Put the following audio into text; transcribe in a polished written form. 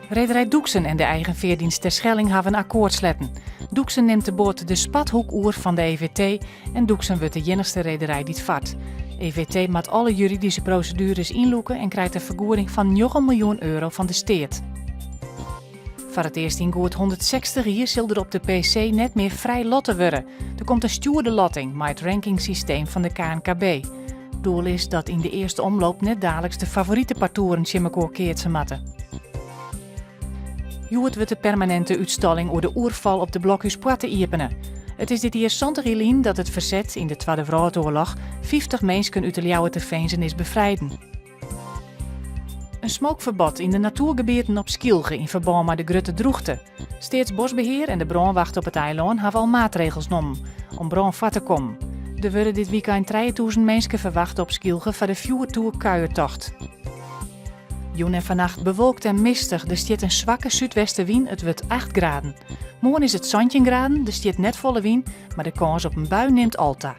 Rederij Doeksen en de eigen veerdienst Terschelling hebben een akkoord sletten. Doeksen neemt de boot de spathoek oer van de EVT en Doeksen wordt de enigste rederij die het vat. EVT moet alle juridische procedures inloeken en krijgt een vergoeding van 9 miljoen euro van de steert. Voor het eerst in goed 160 jaar zal er op de PC net meer vrij lotten worden. Er komt een stuurde lotting met het rankingsysteem van de KNKB. Doel is dat in de eerste omloop net dadelijks de favoriete partoeren Chimmekoor keertsen matten. Joert wordt de permanente uitstalling over de oerval op de Blokhuis Poitte iepenen. Het is dit jaar 20 jaar dat het verzet in de Tweede Wereldoorlog 50 mensen uit de Ljouwerterveensen is bevrijden. Een smookverbod in de natuurgebieden op Skilge in verband met de Grutte Droegte. Steeds Bosbeheer en de brandwacht op het eiland hebben al maatregels genomen om brand vat te komen. Er worden dit weekend 3000 mensen verwacht op Skilge voor de Fjordtour kuiertocht. Joen en vannacht bewolkt en mistig. Er stiet een zwakke zuidwestenwind, het wordt 8 graden. Morgen is het 17 graden, er stiet net volle wind, maar de kans op een bui neemt alta.